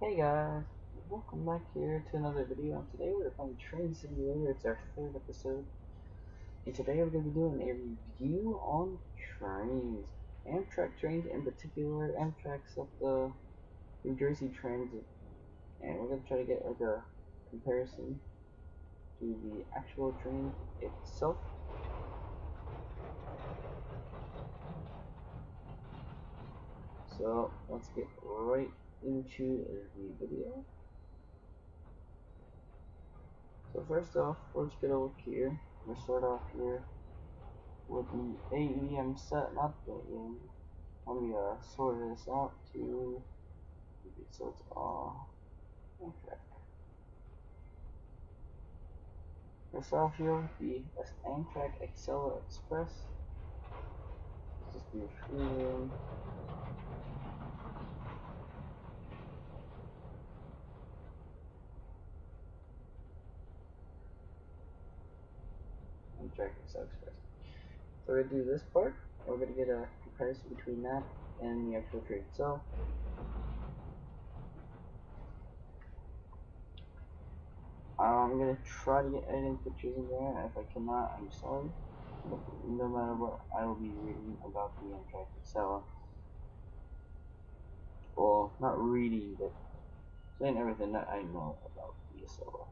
Hey guys, welcome back here to another video. Today we're playing Train Simulator. It's our third episode, and today we're going to be doing a review on trains. Amtrak trains in particular, Amtrak Septa, New Jersey Transit, and we're going to try to get like a comparison to the actual train itself. So let's get right into the video. So first off, let's get a look here. We'll start off here with the AEM set, not the AEM. Let me sort this out to so it's Amtrak. First off here with the Amtrak Acela Express. Let's just do a free room. Amtrak Acela Express. So we're gonna do this part. We're gonna get a comparison between that and the actual train itself. I'm gonna try to get editing pictures in there, and if I cannot, I'm sorry. But no matter what, I will be reading about the Amtrak Acela. Well, not reading, but saying everything that I know about the Acela.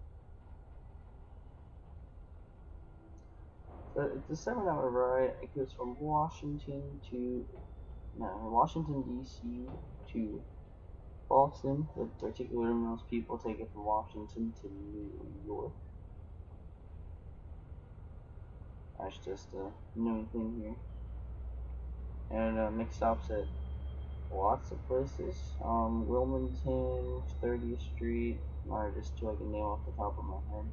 So it's a 7-hour ride. It goes from Washington D.C. to Boston. In particular, most people take it from Washington to New York. That's just a known thing here. And makes stops at lots of places. Wilmington, 30th Street, are just two I can name off the top of my head.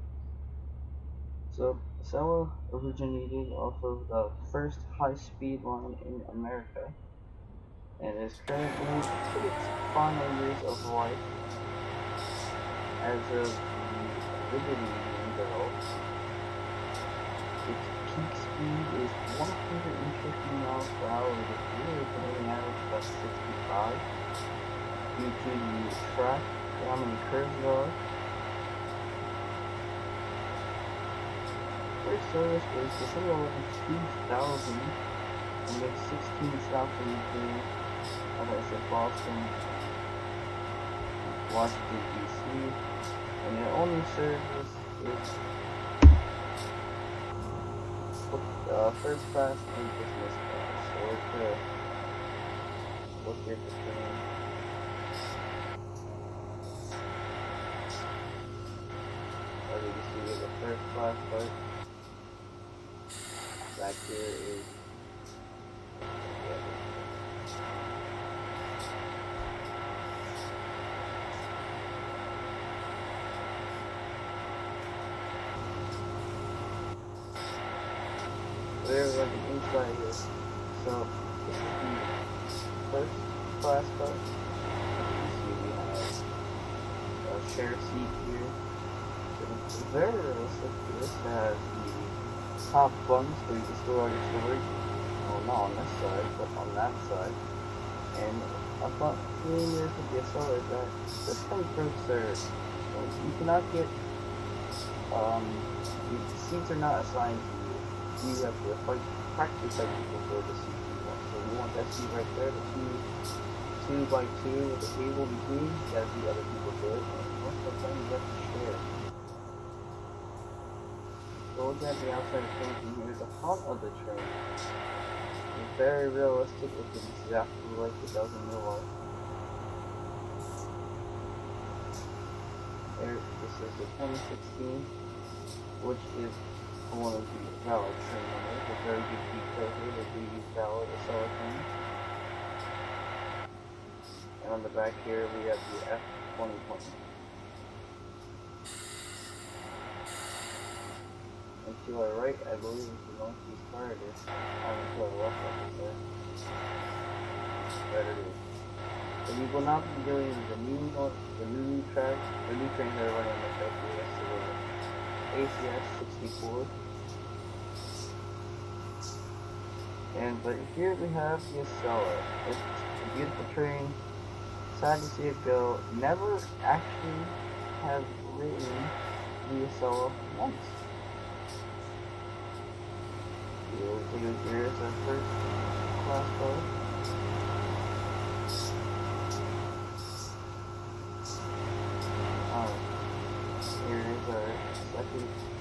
So, Acela originated off of the first high-speed line in America, and is currently in its final years of life as of the Liberty being built. Its peak speed is 150 miles per hour, with really an average about 65 due to the track, how many curves there are. First service was December 11, 2000, and makes 16 stops in between, as I said, Boston, Washington, D.C., and the only service is first class and business class. So we're gonna look at the train. As you can see, the first class part. Back here is there we have the inside here. So this is the first class part. You see we have a share seat here. It's very realistic. This has the top bunks where you can store all your storage. Well, not on this side, but on that side. And I thought really near to the Acela is that this comes from third. So you cannot get the seats are not assigned to you. You have to practically tell people for the seat you want. So you want that seat right there, the 2 by 2 with the table between. You gotta see other people do it. And most of the time you have to share. So look at the outside of the train from here. The front of the train is very realistic. It looks exactly like it does in real life. This is the 2016, which is one of the valid train numbers. A very good detail here. They do use valid Acela train. And on the back here we have the F2020. And to our right, I believe is the Northeast Corridor. To our left, I should say. There it is. So we will not be doing the new track, the new trains that are running on the track. So the ACS 64. But here we have the Acela. It's a beautiful train. sad to see it go. Never actually have written via solo once. Here's our first class code.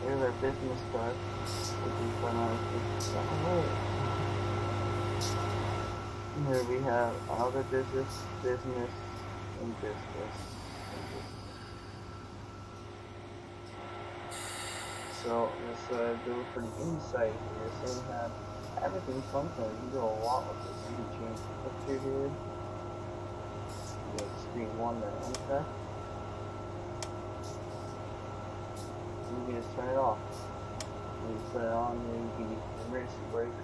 Here's our business card, which is primarily here we have another business, and business. So let's do for the inside here. So we have everything functional. You can do a lot with this. You can change the picture here. You have screen 1 and Amtrak. You can just turn it off. When you put it on, then you can use the emergency brake.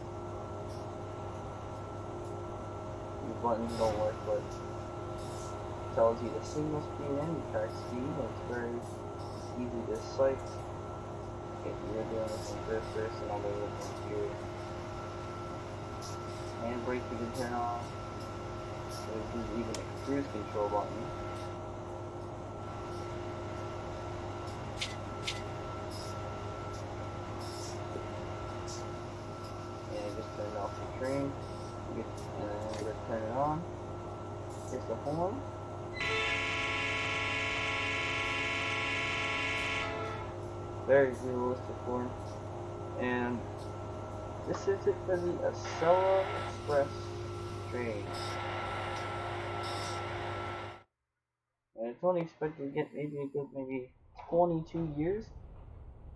The buttons don't work, but it tells you the signal speed and the track speed. It's very easy to cite if you're doing this in first person on the computer. Handbrake you can turn on. There's even a cruise control button. Turn off the train, and we're gonna turn it on. Here's the horn. Very realistic horn. And this is it for the Acela Express train. And it's only expected to get maybe a good 22 years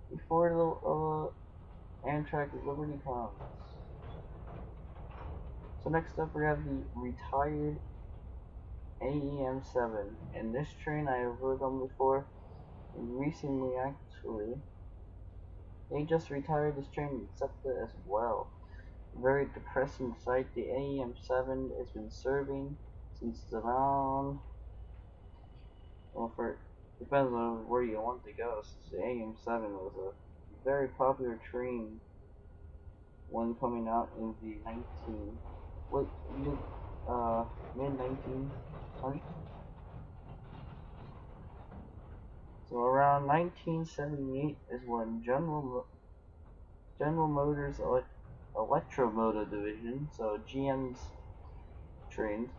before the Amtrak Liberty comes. So next up we have the retired AEM7, and this train I have heard on before, and recently actually, they just retired this train in Septa as well. Very depressing sight. The AEM7 has been serving since around, well, depends on where you want to go, since the AEM7 was a very popular train when coming out in the mid-1900s. So around 1978 is when General Motors Electromotive Division, so GM's trains,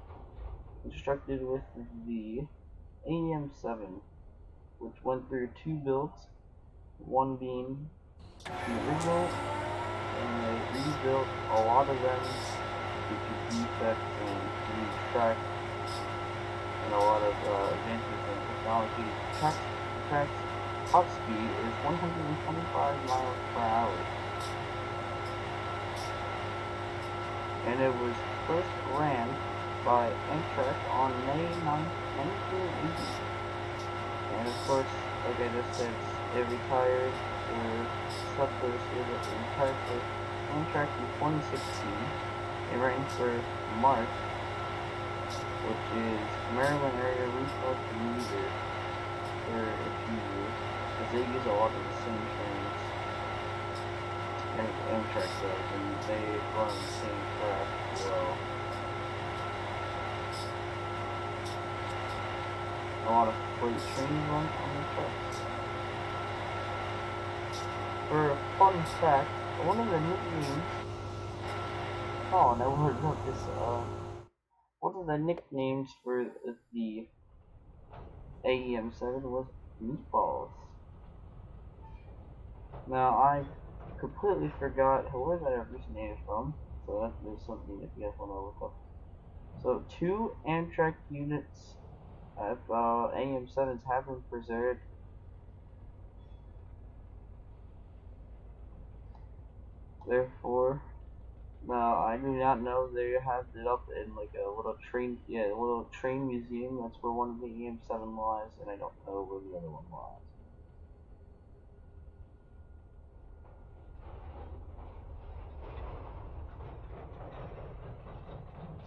constructed with the AEM7, which went through 2 builds, one being the original, and they rebuilt a lot of them due to defects and new track and a lot of advances in technology. Track's top speed is 125 miles per hour. And it was first ran by Amtrak on May 9, 1980. And of course, like I just said, it retired for retired for Amtrak in 2016. It ran for MARC, which is Maryland Area Regional Commuter, for a few years, because they use a lot of the same trains as Amtrak does, and they run the same track as well. A lot of freight trains run on the tracks. For a fun fact, one of the nicknames, oh, I never heard of this, one of the nicknames for the AEM7 was Meatballs. Now, I completely forgot where that originated from, so that is something if you guys want to look up. So, 2 Amtrak units of AEM7s have been preserved. Therefore, now I do not know they have it up in like a little train museum. That's where one of the AEM7 lies, and I don't know where the other one lies.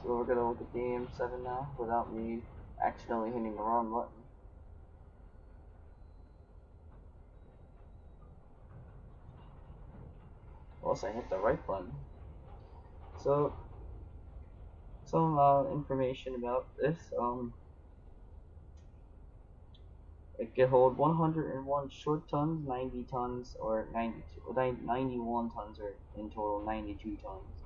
So we're gonna look at the AEM7 now without me accidentally hitting the wrong button. Unless I hit the right button. So, some information about this. It can hold 101 short tons, 90 tons, or 91 tons, or in total 92 tons.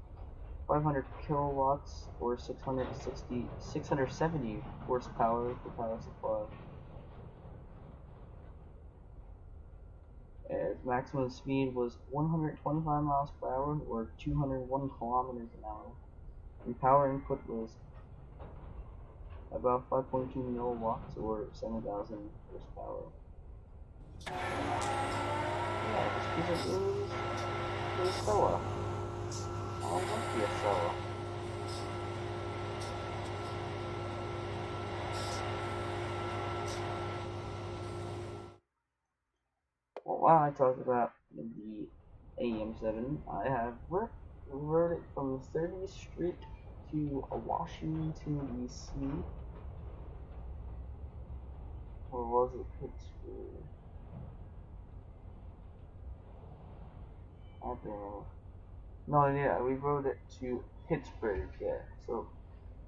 500 kilowatts, or 670 horsepower for power supply. Its maximum speed was 125 miles per hour, or 201 kilometers an hour. And power input was about 5.2 milliwatts, or 7,000 horsepower. Yeah, this piece of news is Stella. I want to be a Stella. Well, while I talk about the AM7, I have rode it from 30th Street to Washington, D.C. Or was it Pittsburgh? I don't remember. No, yeah, we rode it to Pittsburgh, yeah. So,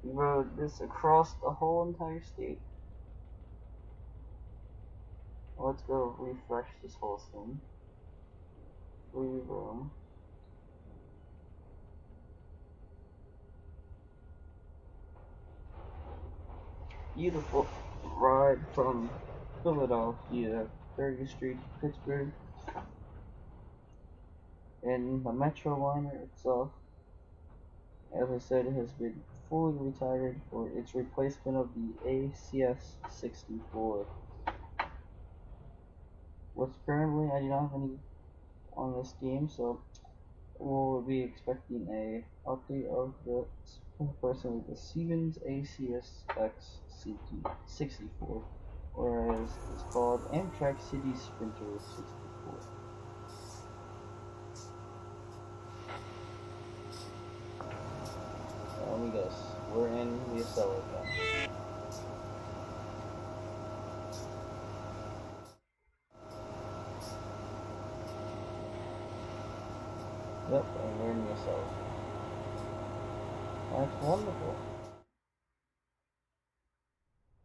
we rode this across the whole entire state. Let's go refresh this whole thing. Free room. Beautiful ride from Philadelphia, 30th Street to Pittsburgh. And the Metroliner itself, as I said, has been fully retired for its replacement of the ACS-64. What's currently, I do not have any on this game, so we'll be expecting a update of the person with the Siemens ACS-X64, or as it's called, Amtrak City Sprinter 64. Let me guess, we're in the Acela again. Yep, and we're in the Acela. That's wonderful.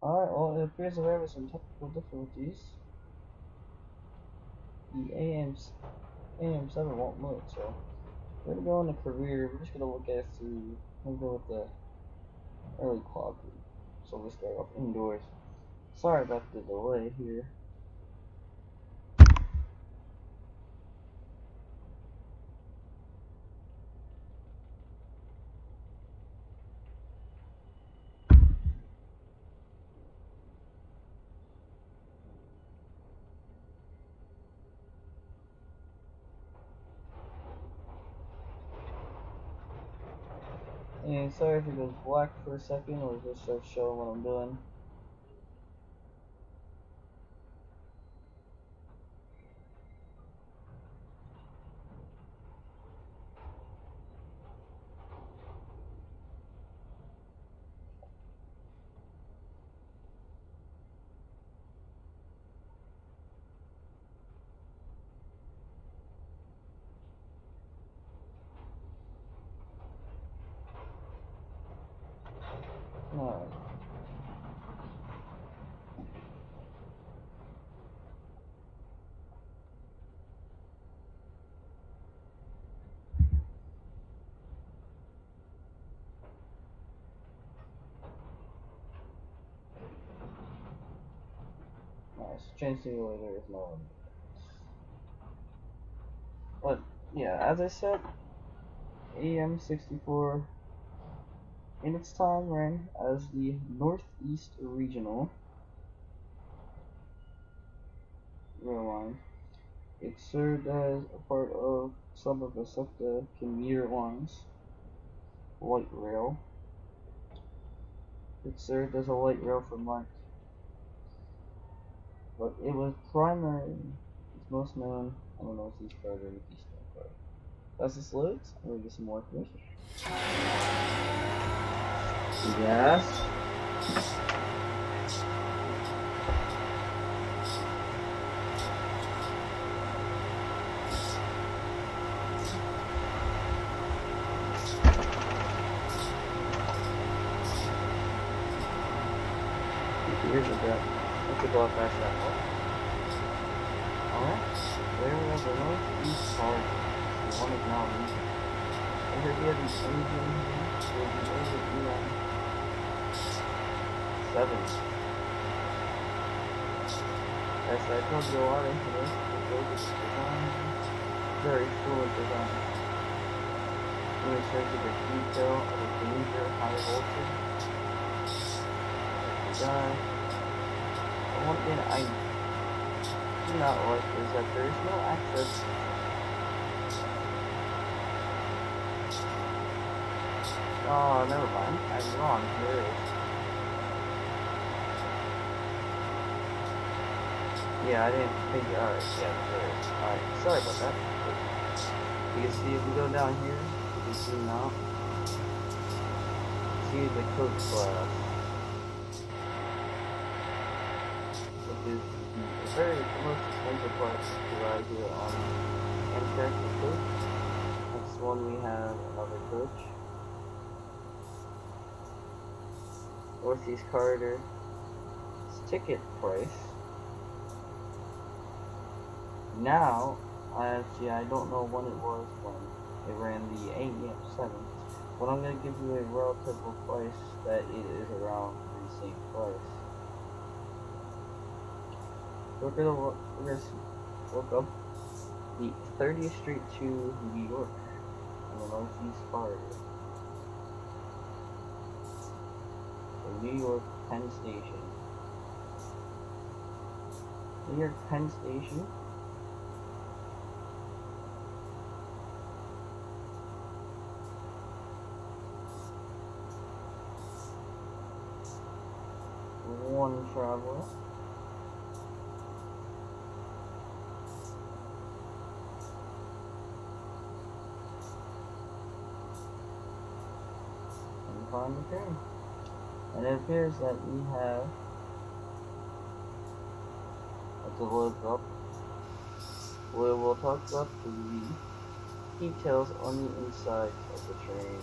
Alright, well, it appears that there were some technical difficulties. The AM7 won't move, so we're gonna go into career. We're just gonna look at through. We'll go with the early quadrant. So we start off indoors. Sorry about the delay here. And sorry if it goes black for a second, or just start showing what I'm doing. Alright. Nice. Change simulator is no one. But yeah, as I said, AM64 in its time ran as the Northeast Regional rail line. It served as a part of some of the Septa commuter lines, light rail. It served as a light rail for Mark, but it was primarily, it's most known, I don't know if these cards are Keystone card. As this loads, I'm gonna get some more information. Yes. Here's a bit. Let's go past that one. Alright. Where we have the northeast part. The one is now leaving. And here we have the engine here. We'll be over EM 7. As I told you a lot of this, design. Very fluid design. Let me show you the detail of the danger high voltage. There's the guy. One thing I do not like is that there is no access. Oh, never mind. I'm wrong. There is. Yeah, I didn't think. Alright, yeah, there is. Alright, sorry about that. You can see if we go down here, you can see now. See the coach class. Which is the very most expensive part to ride here on Amtrak coach. Next one we have another coach. Northeast Corridor. Ticket price. Now, actually, I don't know when it was when it ran the AM7, but I'm going to give you a relative price that it is around the same price. We're going to look up the 30th Street to New York on the Northeast Corridor. So New York Penn Station. New York Penn Station. One traveler. And find the train. And it appears that we have to load up where we'll talk about the details on the inside of the train.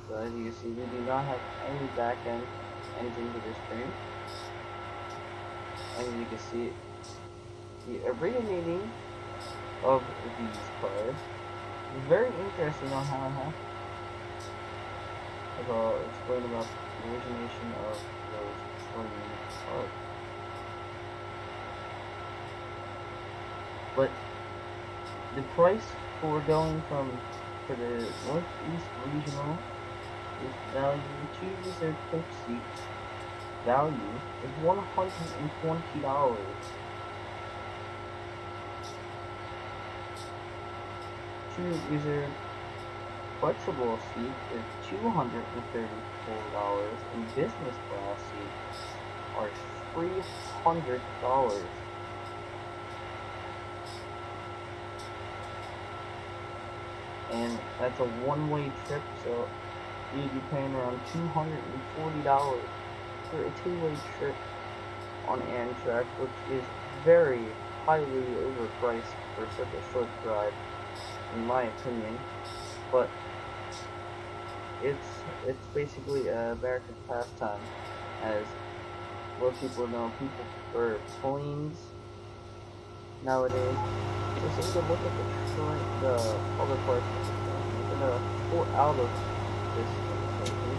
So as you can see, we do not have any back end engine to this train. And you can see the originating of these cars is very interesting on how it happened. I'll explain about the origination of those train cars. But the price for going for the Northeast Regional is value to reserve coach seats. Value is $120. To reserve flexible seat is $234, and business class seats are $300. And that's a one-way trip, so you'd be paying around $240 for a two-way trip on Amtrak, which is very highly overpriced for such a short drive, in my opinion. But it's basically a American pastime, as most people know. People prefer planes nowadays. So take a look at the other parts of the train. We're gonna pull out of this station.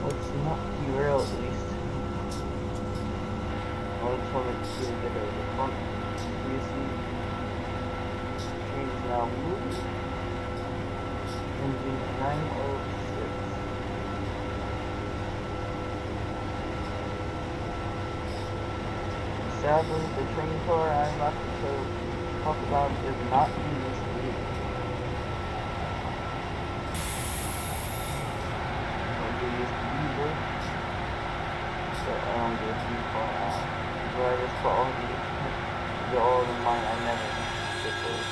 Let's not derail at least. I just want to get out of the front. You see, the train is now moving. Engine 906. Sadly, the train car I'm about to talk about is not in this video. I'll do this user, so I don't go too far out. Drivers quality, the all in mind, I never get those.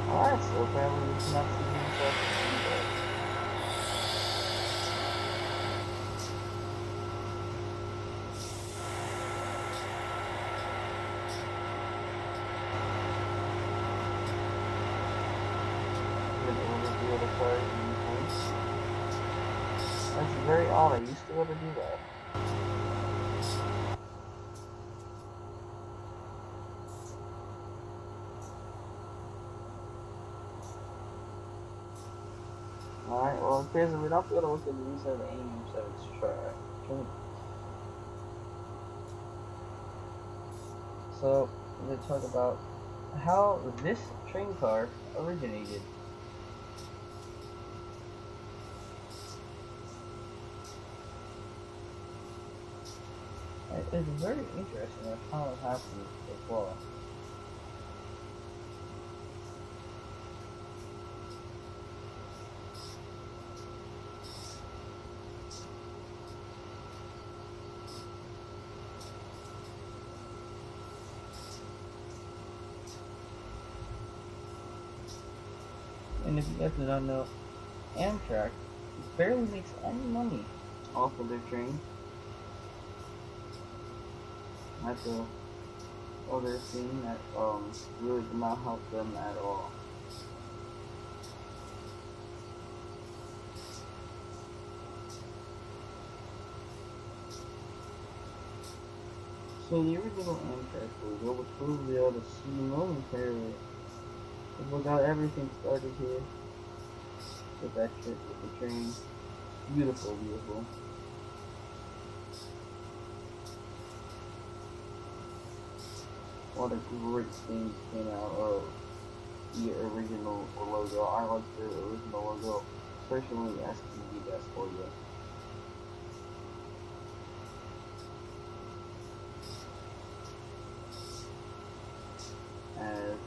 Alright, so apparently we cannot see himself. very odd. I used to be able to do that. Alright, well, it appears that we're not going to look at the reason of the AM7's train. So, we're going to talk about how this train car originated. It's very interesting how it happened as well. And if you guys do not know, Amtrak barely makes any money off of their train. That's the other thing that really did not help them at all. So the original Amtrak logo, which we'll be able to see momentarily, is what got everything started here with that trip with the train. Beautiful, beautiful. What a great thing came out of the original logo. I like the original logo, especially STV Best logo. As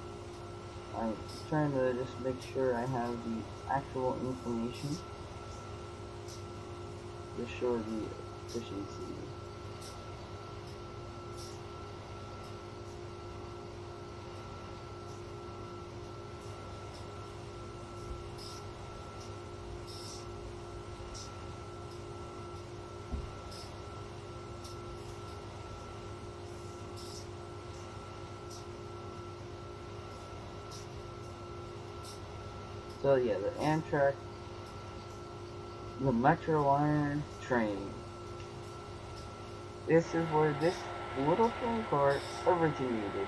I'm trying to just make sure I have the actual information to show the efficiency. So yeah, the Amtrak, the Metroliner train. This is where this little train car originated.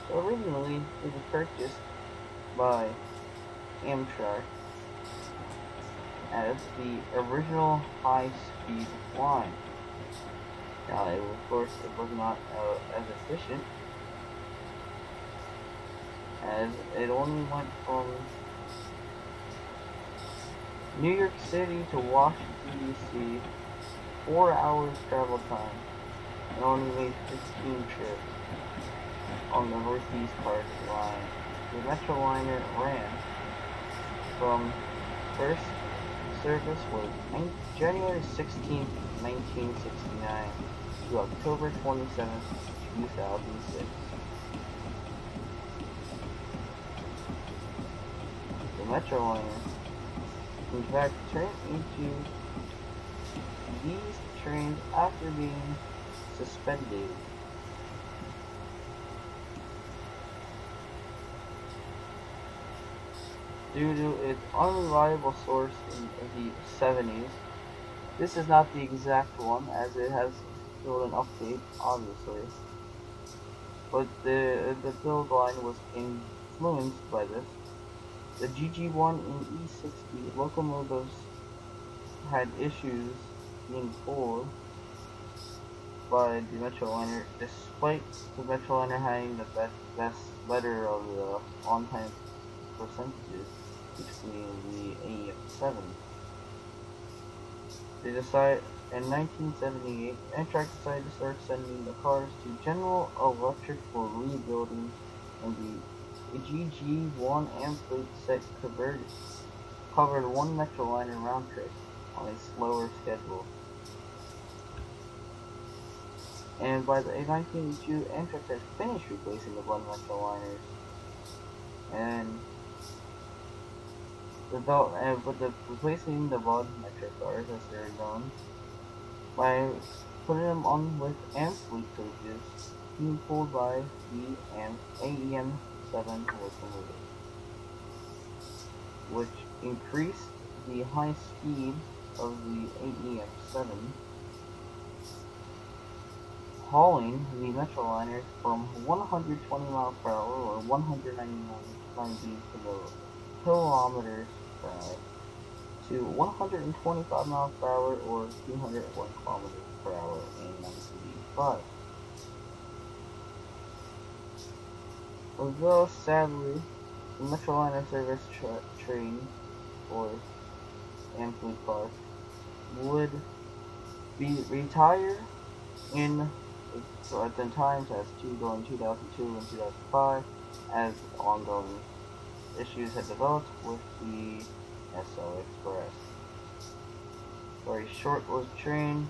So originally, it was purchased by Amtrak as the original high-speed line. Now, of course, it was not as efficient, as it only went from New York City to Washington, D.C., 4 hours travel time, and only made 15 trips on the northeast part of the line. The Metroliner ran from first service was January 16th, 1969 to October 27th, 2006. The Metroliner, in fact, turned into these trains after being suspended. Due to its unreliable source in the 70s. This is not the exact one, as it has still an update, obviously. But the build line was influenced by this. The GG1 and E60 locomotives had issues being pulled by the Metroliner, despite the Metroliner having the better of the on-time percentages between the AM7. They decided in 1978, Amtrak decided to start sending the cars to General Electric for rebuilding, and the GG1 Amtrak set covered one Metroliner round trip on a slower schedule. And by the 1982, Amtrak had finished replacing the blood Metroliners, and replacing the blood Metro cars, as they're known, by putting them on with Amfleet coaches being pulled by the AEM7 locomotive, which increased the high speed of the AEM-7, hauling the Metroliners from 120 miles per hour or 190 kilometers per hour to 125 miles per hour or 201 kilometers per hour in 1985. Although sadly, the Metroliner service train for Amtrak cars would be retired in the times as during 2002 and 2005 as ongoing issues had developed with the SL Express. Very short-lived train,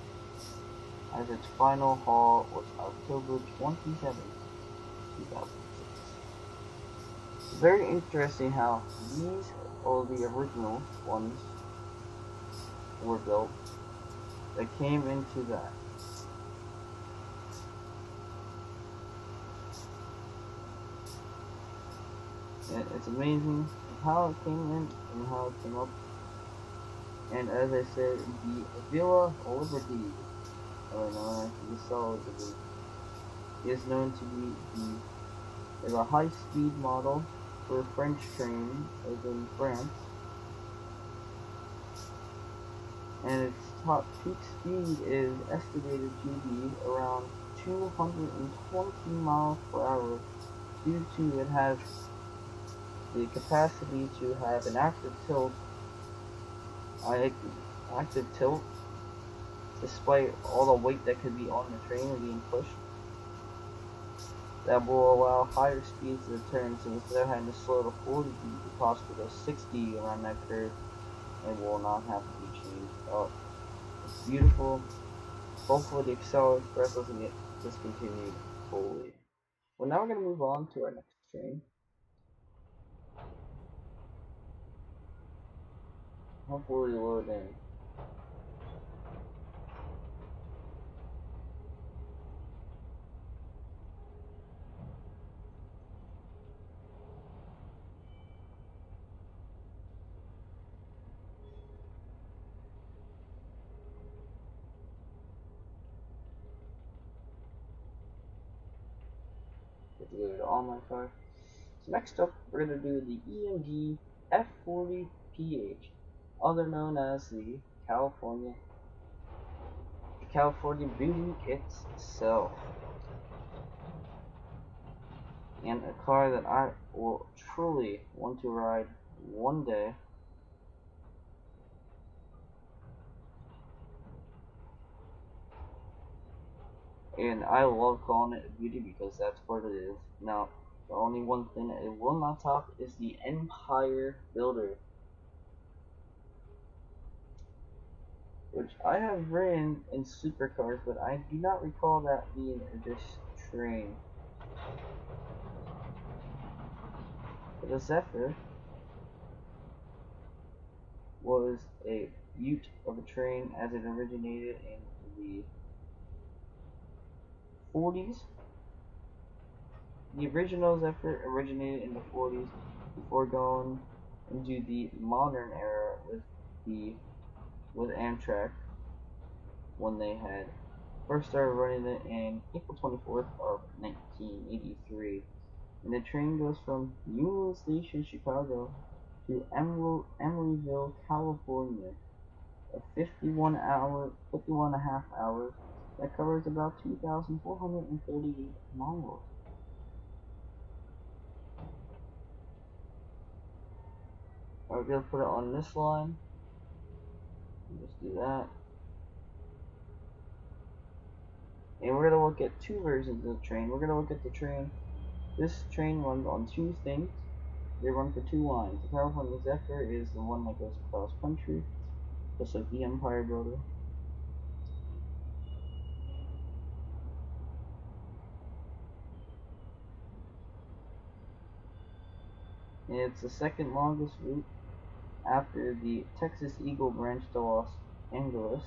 as its final haul was October 27, 2006. Very interesting how these, or the original ones, were built that came into that. And it's amazing how it came in and how it came up. And as I said, the Villa Liberty, or known as the Solid Liberty, is known to be a high-speed model for a French train, as in France. And its top peak speed is estimated to be around 220 miles per hour due to it has the capacity to have an active tilt, despite all the weight that could be on the train and being pushed. That will allow higher speeds to turn, so instead of having to slow to 40, it costs to go 60 around that curve, and will not have to be changed up. It's beautiful. Hopefully the Excel Express doesn't get discontinued fully. Well, now we're going to move on to our next train. Hopefully load in. Get to go to all my cars. So next up, we're going to do the EMD F40PH, other known as the California Beauty itself, and a car that I will truly want to ride one day. And I love calling it a beauty because that's what it is. Now, the only one thing that it will not top is the Empire Builder, which I have ridden in supercars, but I do not recall that being this train. But the Zephyr was a beaut of a train as it originated in the 40s. The original Zephyr originated in the 40s before going into the modern era with Amtrak, when they had first started running it in April 24th of 1983. And the train goes from Union Station, Chicago to Emeryville, California. A 51 and a half hours that covers about 2,438 miles. We're going to put it on this line. Just do that. And we're going to look at two versions of the train. We're going to look at the train. This train runs on two things. They run for two lines. The California Zephyr is the one that goes across country, just like the Empire Builder. And it's the second longest route after the Texas Eagle branch to Los Angeles,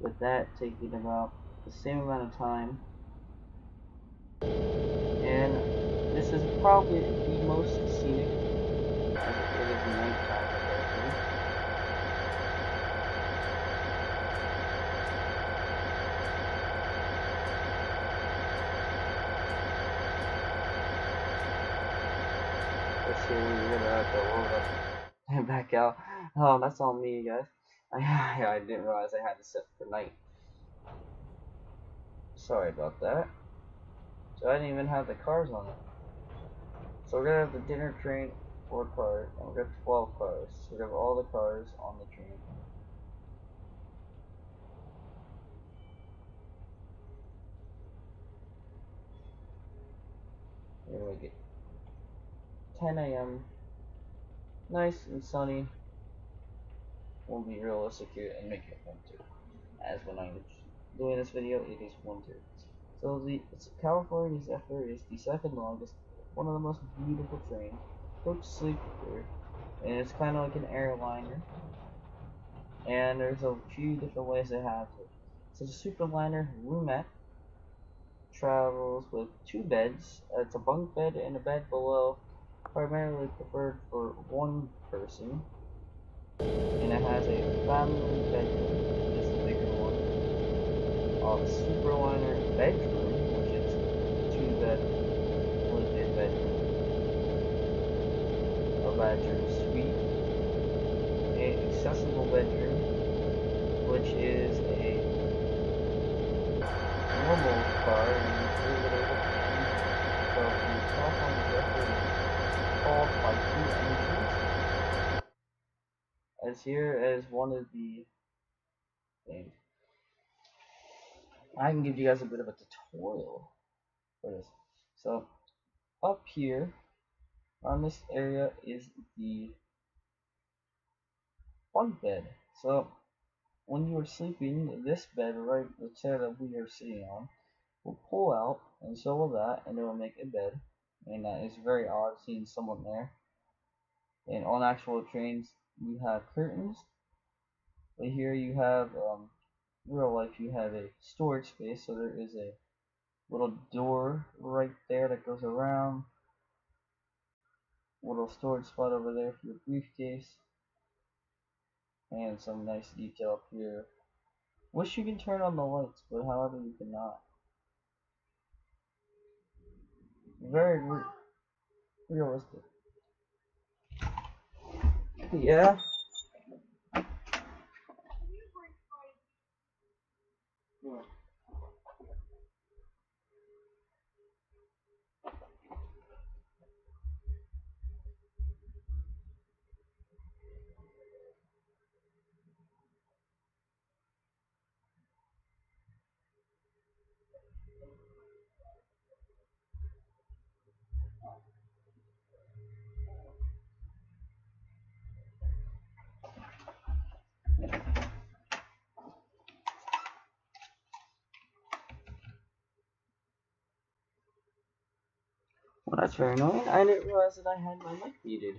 with that taking about the same amount of time. And this is probably the most scenic, as it is nighttime. here. We're gonna have to load up and back out. Oh, that's on me, guys. I didn't realize I had to set for night. Sorry about that. So I didn't even have the cars on it. So we're gonna have the dinner train, 4 cars, and we're gonna have 12 cars. So we have all the cars on the train. We're gonna make it 10 a.m. Nice and sunny. We'll be realistic here and make it winter. As when I'm doing this video, it is winter. So the California Zephyr is the second longest, one of the most beautiful trains. Coach sleeper, and it's kind of like an airliner. And there's a few different ways to have it. So the Superliner Room travels with 2 beds. It's a bunk bed and a bed below, primarily preferred for 1 person. And it has a family bedroom, which is the bigger one. The Superliner bedroom, which is a 2-bed legit bedroom. A bedroom suite. A accessible bedroom, which is a normal car, and so the California Zephyr is called by 2 engines, as here as one of the things. I can give you guys a bit of a tutorial for this. So up here on this area is the bunk bed. So when you are sleeping, this bed right, the chair that we are sitting on, will pull out, and so will that, and it will make a bed. And it's very odd seeing someone there. And on actual trains, you have curtains, but here you have, real life, you have a storage space. So there is a little door right there that goes around, little storage spot over there for your briefcase, and some nice detail up here. Wish you can turn on the lights, but however you cannot. Very realistic. Yeah. Well, that's very annoying. I didn't realize that I had my mic muted.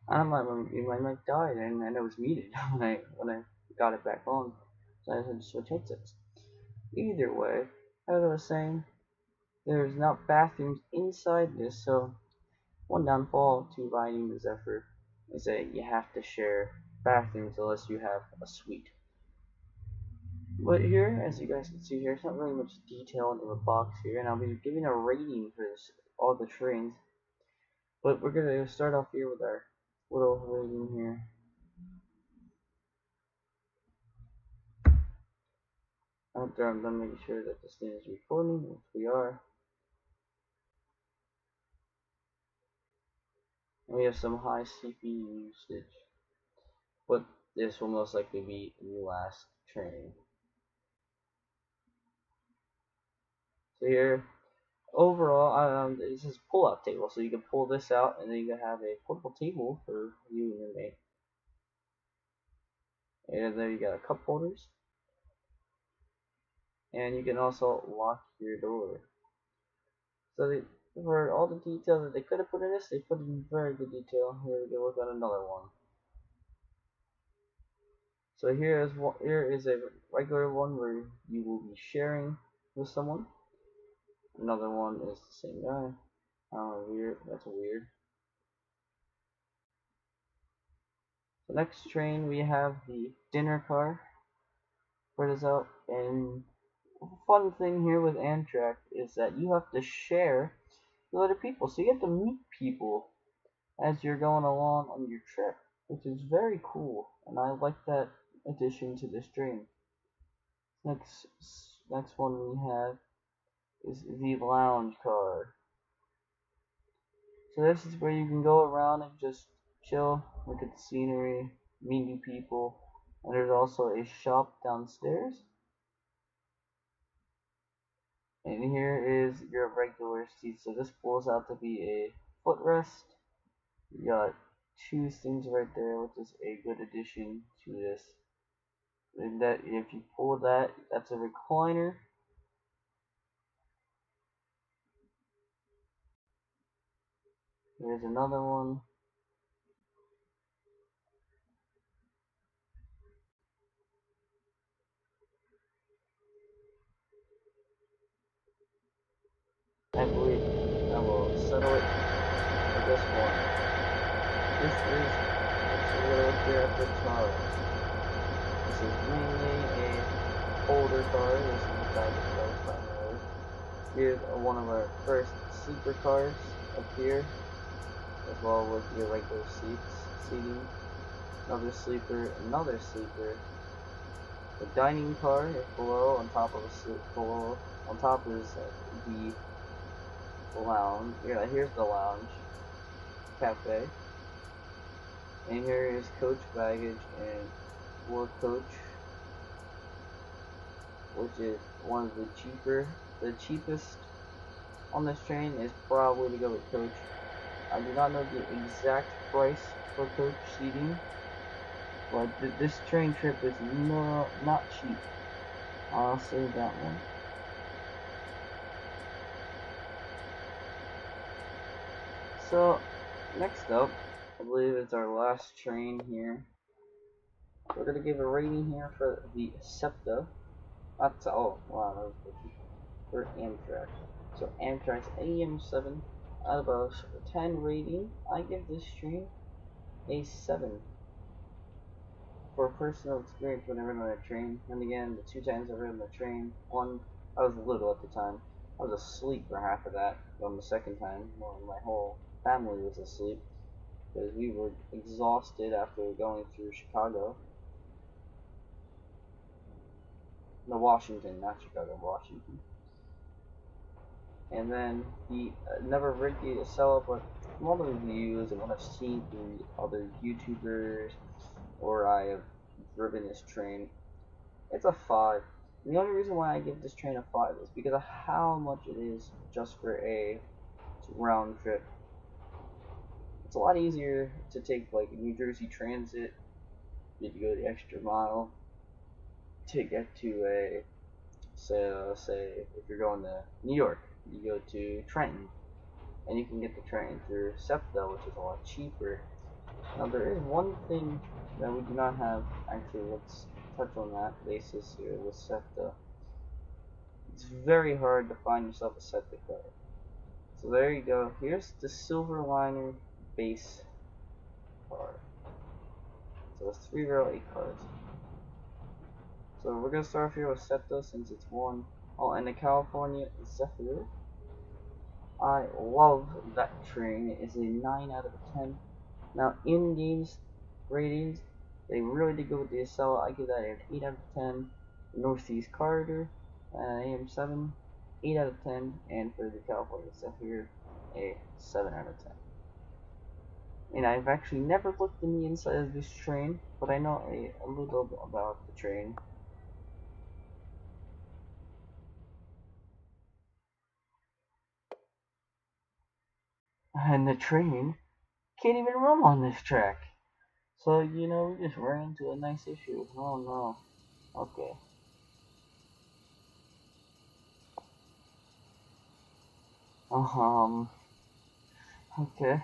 My mic died and it was muted when I got it back on. So I had to switch headsets. Either way, as I was saying, there's not bathrooms inside this, so one downfall to riding the Zephyr is that you have to share bathrooms unless you have a suite. But here, as you guys can see here, it's not really much detail into the box here, and I'll be giving a rating for this, all the trains. But we're gonna start off here with our little rating here. After I'm done making sure that this thing is recording, which we are. And we have some high CPU usage. But this will most likely be the last train. So here, overall, this is a pull-out table, so you can pull this out, and then you can have a portable table for you and your mate. And there you got a cup holders, and you can also lock your door. So for all the detail that they could have put in this, they put in very good detail. Here we go, we've got another one. So here is a regular one where you will be sharing with someone. Another one is the same guy. Weird. That's weird. The next train we have the dinner car. Where it is out, and the fun thing here with Amtrak is that you have to share with other people, so you have to meet people as you're going along on your trip, which is very cool, and I like that addition to this train. Next, next one we have is the lounge car. So this is where you can go around and just chill, look at the scenery, meet new people, and there's also a shop downstairs. And here is your regular seat. So this pulls out to be a footrest. You got two things right there, which is a good addition to this. And that if you pull that, that's a recliner. Here's another one. I believe I will settle it for this one. This is actually what I look here at the car. This is mainly a older car. This is the type of car primarily. Here's one of our first sleeper cars up here, as well with your regular seating. Another sleeper, another sleeper. The dining car is below. On top of below. On top is the lounge. Yeah, here's the lounge cafe. And here is coach baggage and floor coach, which is one of the cheapest on this train is probably to go with coach. I do not know the exact price for coach seating, but this train trip is not cheap. I'll say that one. So, next up, I believe it's our last train here. We're gonna give a rating here for the Septa. Oh, wow, that was good. For Amtrak. So Amtrak's AM7 out of a 10 rating. I give this train a 7 for personal experience when I rode on a train. And again, the 2 times I rode on the train, one, I was little at the time. I was asleep for half of that. On the second time, well, my whole family was asleep because we were exhausted after going through Chicago. No, Washington, not Chicago, Washington. And then he never rigged the setup, but from all the reviews and what I've seen through other YouTubers, or I have driven this train, it's a 5. And the only reason why I give this train a 5 is because of how much it is just for a round trip. It's a lot easier to take like New Jersey Transit, you go the extra mile to get to a, say if you're going to New York, you go to Trenton, and you can get the train through Septa, which is a lot cheaper. Now there is one thing that we do not have. Actually, let's touch on that basis here with Septa. It's very hard to find yourself a Septa card. So there you go. Here's the Superliner base card. So it's 3 row 8 cards. So we're gonna start off here with Septa since it's one. Oh, and the California Zephyr. I love that train. It's a 9 out of 10. Now, in games ratings, they really did go with the Acela. I give that an 8 out of 10. Northeast Corridor, AM7, 8 out of 10. And for the California Zephyr, a 7 out of 10. And I've actually never looked in the inside of this train, but I know a little bit about the train. And the train can't even run on this track. So, you know, we just ran into a nice issue. Oh no. Okay. Okay.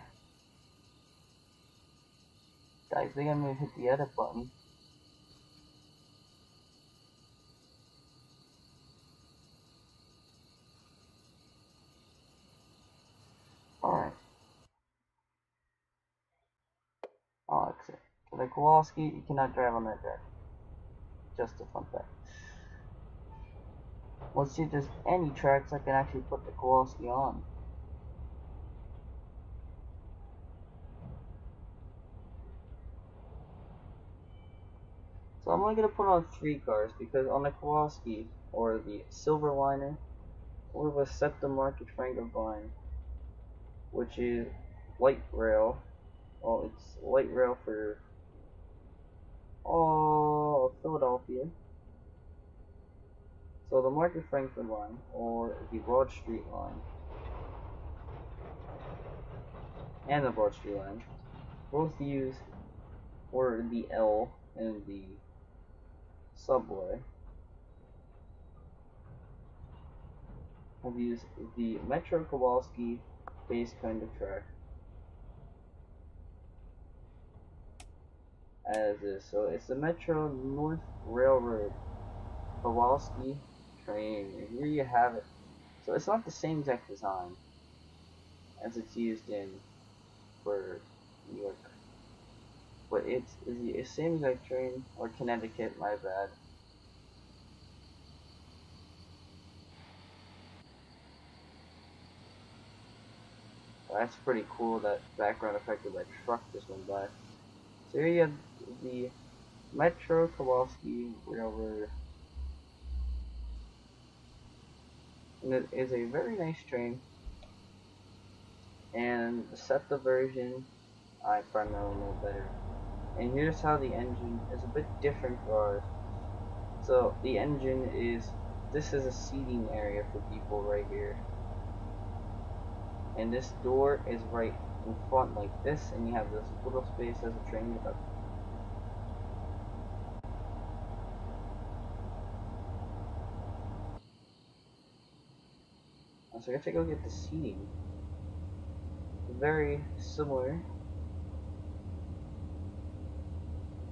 I think I'm gonna hit the edit button. Alright. I'll exit. For the Kowalski, you cannot drive on that track. Just a fun fact. Let's see if there's any tracks I can actually put the Kowalski on. So I'm only gonna put on 3 cars because on the Kowalski or the Silverliner or the Septa Market Franklin line, which is light rail. Well, it's light rail for all of Philadelphia. So the Market Franklin line or the Broad Street line and the Broad Street line both use or the L in the subway have used the Metro Kowalski base kind of track as is. So it's the Metro North Railroad Kowalski train, and here you have it. So it's not the same exact design as it's used in for New York, but it's the same exact train, or Connecticut, my bad. That's pretty cool, that background effect of that truck just went by. So here you have the Metro Kowalski Railroad, and it is a very nice train. And the Septa version, I primarily know better. And here's how the engine is a bit different for ours. So the engine is, this is a seating area for people right here. And this door is right in front like this, and you have this little space as a train with a so I gotta take a look at the seating. Very similar.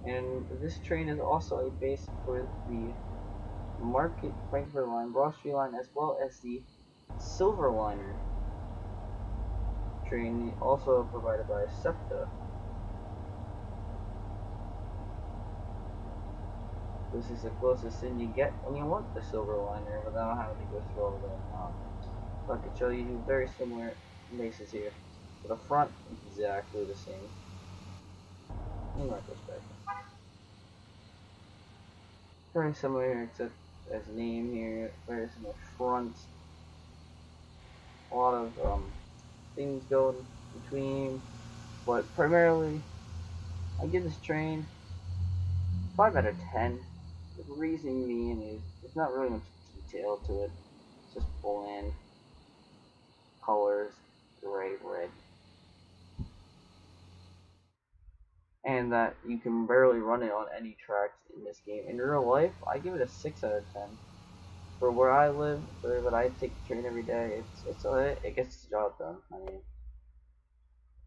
And this train is also a base for the Market Frankfurt line, Broad Street line, as well as the Silverliner train, also provided by Septa. This is the closest thing you get when you want the Silverliner without having to go through all that. So I can show you very similar bases here. For the front, exactly the same in retrospect. Very similar here, except as name here, very similar front. A lot of things going between, but primarily I give this train 5 out of 10. The reason being is there's not really much detail to it. It's just bland colors, gray, red, and that you can barely run it on any tracks in this game. In real life, I give it a 6 out of 10. For where I live, for what I take the train every day, it gets the job done. I mean,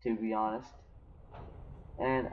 to be honest. And